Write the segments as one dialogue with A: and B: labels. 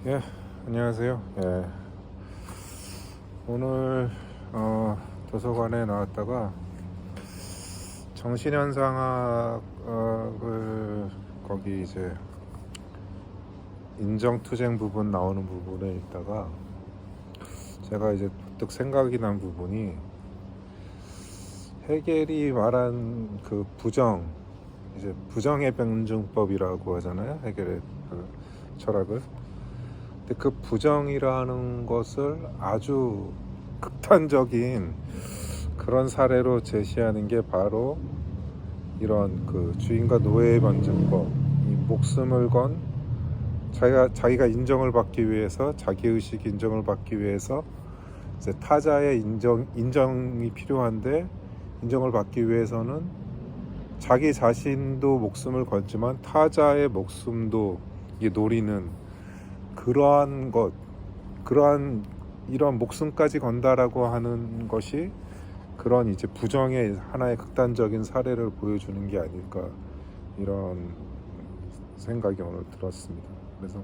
A: 예, 안녕하세요. 예, 오늘 도서관에 나왔다가 정신현상학을 거기 이제 인정투쟁 부분 나오는 부분에 있다가 제가 이제 문득 생각이 난 부분이 헤겔이 말한 그 부정, 이제 부정의 변증법이라고 하잖아요. 헤겔의 그 철학을. 근데 그 부정이라는 것을 아주 극단적인 그런 사례로 제시하는 게 바로 이런 그 주인과 노예의 변증법, 이 목숨을 건 자기가 인정을 받기 위해서, 자기 의식 인정을 받기 위해서 이제 타자의 인정이 필요한데, 인정을 받기 위해서는 자기 자신도 목숨을 걸지만 타자의 목숨도 이게 노리는 그러한 이런 목숨까지 건다라고 하는 것이 그런 이제 부정의 하나의 극단적인 사례를 보여주는 게 아닐까, 이런 생각이 오늘 들었습니다. 그래서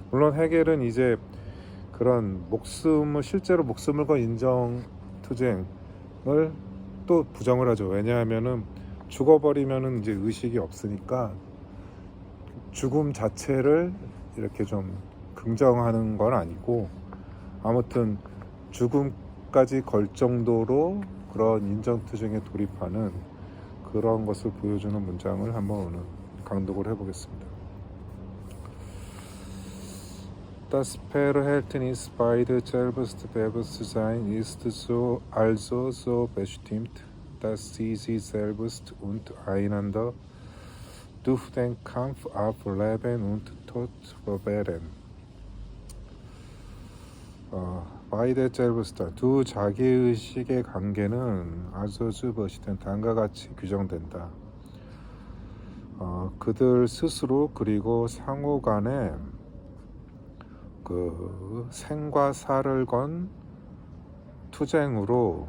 A: 물론 헤겔은 이제 그런 실제로 목숨을 건 인정 투쟁을 또 부정을 하죠. 왜냐하면은 죽어버리면은 이제 의식이 없으니까 죽음 자체를 이렇게 좀 긍정하는 건 아니고, 아무튼 죽음까지 걸 정도로 그런 인정투쟁에 돌입하는 그런 것을 보여주는 문장을 한번 오늘 강독을 해보겠습니다. Das Verhältnis beider Selbstbewusstsein ist so also so bestimmt, dass sie sich selbst und einander durch den Kampf auf Leben und Tod verwehren. 바이데 젤브스타 두 자기의식의 관계는 아주 멋있던 다음과 같이 규정된다. 그들 스스로 그리고 상호 간에 그 생과 사를 건 투쟁으로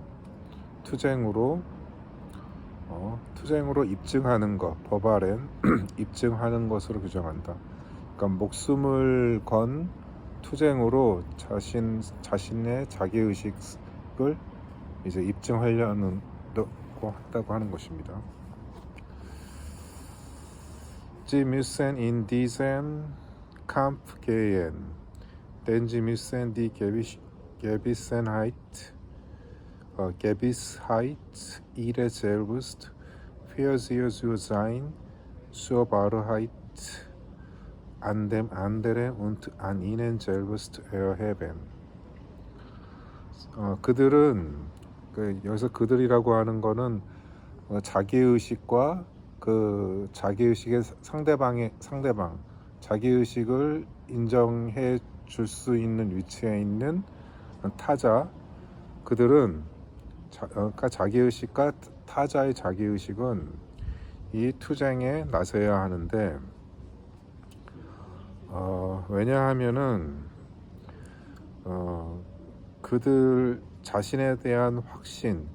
A: 입증하는 것, 버바렌 입증하는 것으로 규정한다. 그러니까 목숨을 건 투쟁으로 자신의 자기의식을 이제 입증하려고 한다고 하는 것입니다. Sie müssen in diesem Kampf gehen, denn sie müssen die Gewissheit ihrer selbst für sie zu sein, zur Wahrheit an dem anderen und an ihnen selbst erheben. 그들은 여기서 그들이라고 하는 거는 자기의식과 그 자기의식의 상대방 자기의식을 인정해 줄 수 있는 위치에 있는 타자, 그들은 그러니까 자기의식과 타자의 자기의식은 이 투쟁에 나서야 하는데, 왜냐하면은 그들 자신에 대한 확신,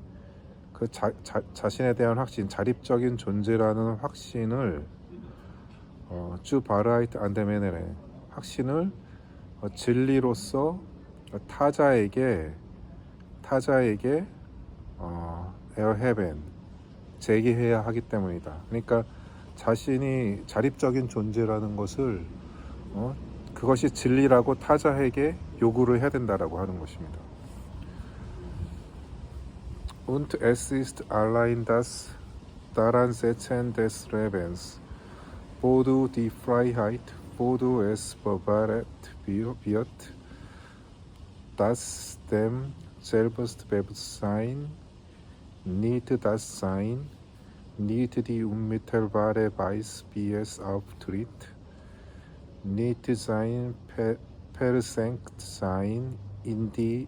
A: 자신에 대한 확신, 자립적인 존재라는 확신을 주 바라이트 안데메네레 확신을 진리로서 타자에게 에어헤벤 제기해야 하기 때문이다. 그러니까 자신이 자립적인 존재라는 것을 그것이 진리라고 타자에게 요구를 해야 된다라고 하는 것입니다. Und es ist allein das daran Setzen des Lebens, wo du die Freiheit, wo du es bewahret wird, das dem Selbstbewusstsein nicht das Sein, nicht die unmittelbare Weise, wie es auftritt, nicht sein versenkt sein in die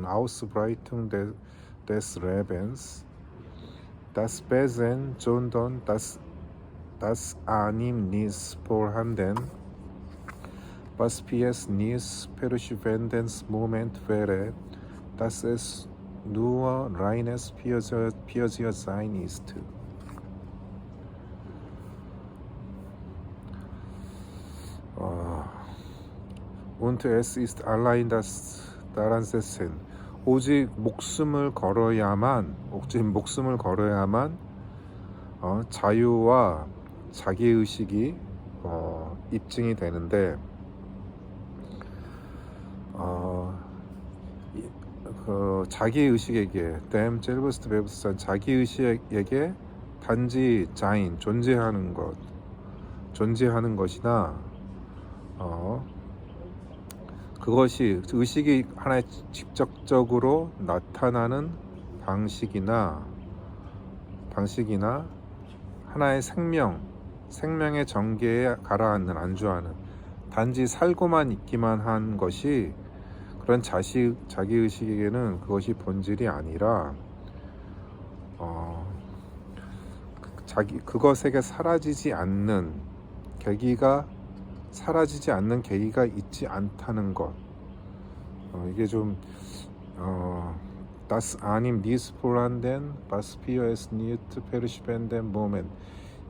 A: Ausbreitung des Lebens, das Wesen, sondern das an ihm nicht vorhanden, was wir es nicht verschwendendes Moment wäre, dass es nur reines Piozier-Sein ist. und es ist allein das daran setzen. 오직 목숨을 걸어야만 자유와 자기의식이 입증이 되는데 그 자기의식에게 dem Selbstbewusstsein 자기의식에게 단지 자인 존재하는 것이나 그것이 의식이 하나의 직접적으로 나타나는 방식이나 하나의 생명의 전개에 가라앉는 안주하는 단지 살고만 있기만 한 것이 그런 자기의식에게는 그것이 본질이 아니라 그것에게 사라지지 않는 계기가 있지 않다는 것. 이게 좀 Das Anim dies vorhanden, was wir es nicht verschwenden Moment.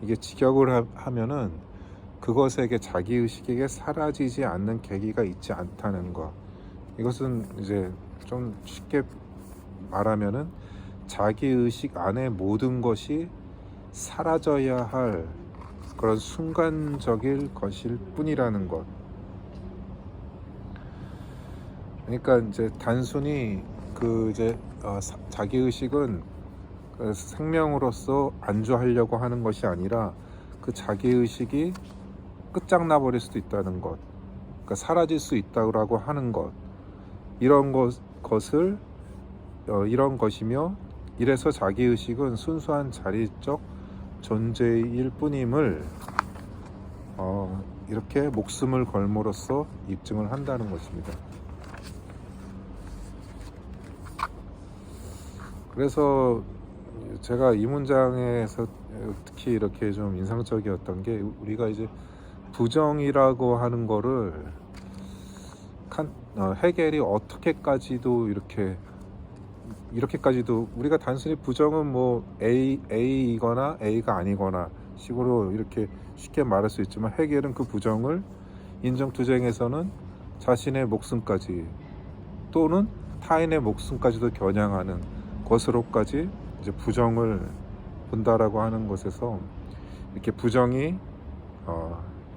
A: 이게 직역을 하면은 그것에게 자기의식에게 사라지지 않는 계기가 있지 않다는 것. 이것은 이제 좀 쉽게 말하면은 자기의식 안에 모든 것이 사라져야 할 그런 순간적일 것일 뿐이라는 것. 그러니까 이제 단순히 자기의식은 생명으로서 안주하려고 하는 것이 아니라 그 자기의식이 끝장나 버릴 수도 있다는 것, 그러니까 사라질 수 있다고 하는 것, 이런 것이며 이래서 자기의식은 순수한 자리적 존재일 뿐임을 이렇게 목숨을 걸므로써 입증을 한다는 것입니다. 그래서 제가 이 문장에서 특히 이렇게 좀 인상적이었던 게 우리가 이제 부정이라고 하는 거를 헤겔이 어떻게까지도 이렇게까지도 우리가 단순히 부정은 뭐 A이거나 A가 아니거나 식으로 이렇게 쉽게 말할 수 있지만 헤겔은 그 부정을 인정투쟁에서는 자신의 목숨까지 또는 타인의 목숨까지도 겨냥하는 것으로까지 이제 부정을 본다라고 하는 것에서 이렇게 부정이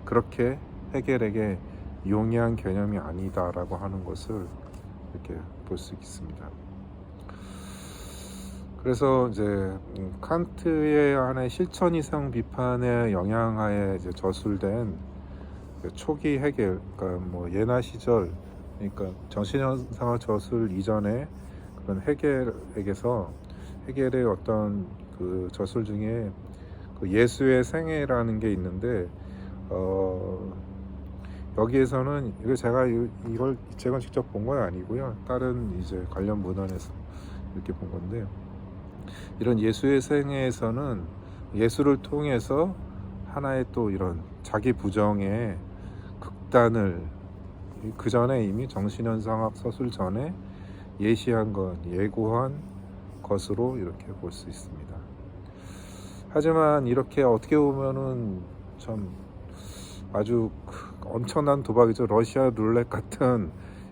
A: 그렇게 헤겔에게 용이한 개념이 아니다라고 하는 것을 이렇게 볼 수 있습니다. 그래서 이제 칸트의 하나의 실천 이상 비판의 영향하에 이제 저술된 초기 헤겔, 그러니까 뭐 예나 시절, 그러니까 정신현상학 저술 이전에 그런 헤겔의 어떤 그 저술 중에 그 예수의 생애라는 게 있는데 여기에서는 이걸 제가 직접 본 건 아니고요. 다른 이제 관련 문헌에서 이렇게 본 건데 이런 예수의 생애에서는 예수를 통해서 하나의 또 이런 자기 부정의 극단을 그 전에 이미 정신현상학 서술 전에 예고한 것으로 이렇게 볼 수 있습니다. 하지만 이렇게 어떻게 보면은 참 아주 엄청난 도박이죠. 러시아 룰렛 같은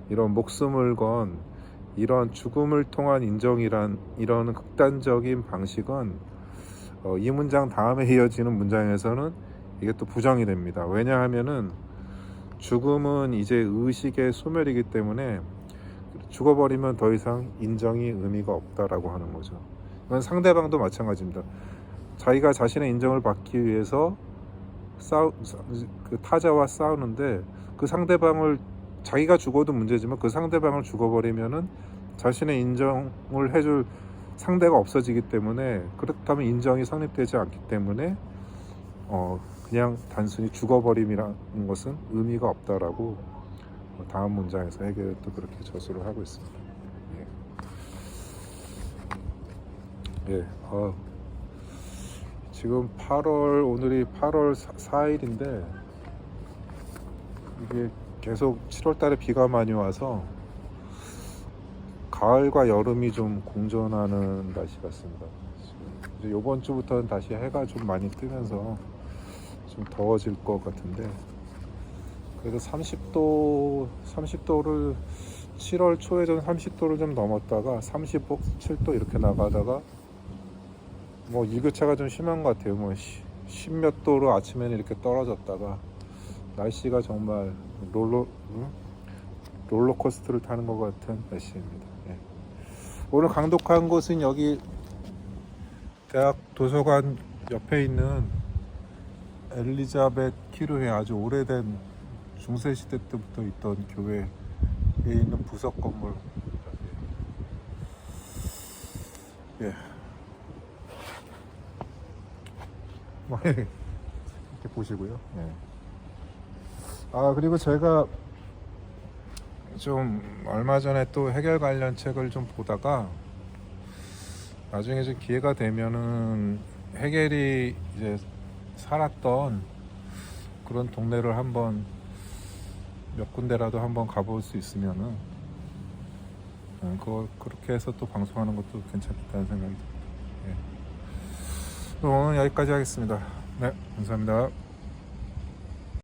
A: 이런 목숨을 건 이런 죽음을 통한 인정이란 이런 극단적인 방식은 이 문장 다음에 이어지는 문장에서는 이게 또 부정이 됩니다. 왜냐하면은 죽음은 이제 의식의 소멸이기 때문에 죽어버리면 더 이상 인정이 의미가 없다라고 하는 거죠. 이건 상대방도 마찬가지입니다. 자기가 자신의 인정을 받기 위해서 그 타자와 싸우는데 그 상대방을 자기가 죽어도 문제지만 그 상대방을 죽어버리면은 자신의 인정을 해줄 상대가 없어지기 때문에 그렇다면 인정이 성립되지 않기 때문에 그냥 단순히 죽어버림이라는 것은 의미가 없다라고 다음 문장에서 헤겔은 또 그렇게 저술을 하고 있습니다. 지금 오늘이 8월 4일인데 이게 계속 7월 달에 비가 많이 와서 가을과 여름이 좀 공존하는 날씨 같습니다. 이제 이번 주부터는 다시 해가 좀 많이 뜨면서 좀 더워질 것 같은데 그래도 30도를 7월 초에 전 30도를 좀 넘었다가 37도 이렇게 나가다가 뭐 일교차가 좀 심한 것 같아요. 뭐 10몇 도로 아침에는 이렇게 떨어졌다가 날씨가 정말 롤러코스터를 타는 것 같은 날씨입니다. 예. 오늘 강독한 곳은 여기 대학 도서관 옆에 있는 엘리자벳 키르회, 아주 오래된 중세시대 때부터 있던 교회에 있는 부석 건물. 예. 뭐 이렇게 보시고요. 예. 아, 그리고 제가 좀 얼마 전에 또 해결 관련 책을 좀 보다가 나중에 좀 기회가 되면은 해겔이 이제 살았던 그런 동네를 한번 몇 군데라도 한번 가볼 수 있으면은 그렇게 해서 또 방송하는 것도 괜찮겠다는 생각이 듭니다. 예. 그럼 오늘 여기까지 하겠습니다. 네, 감사합니다.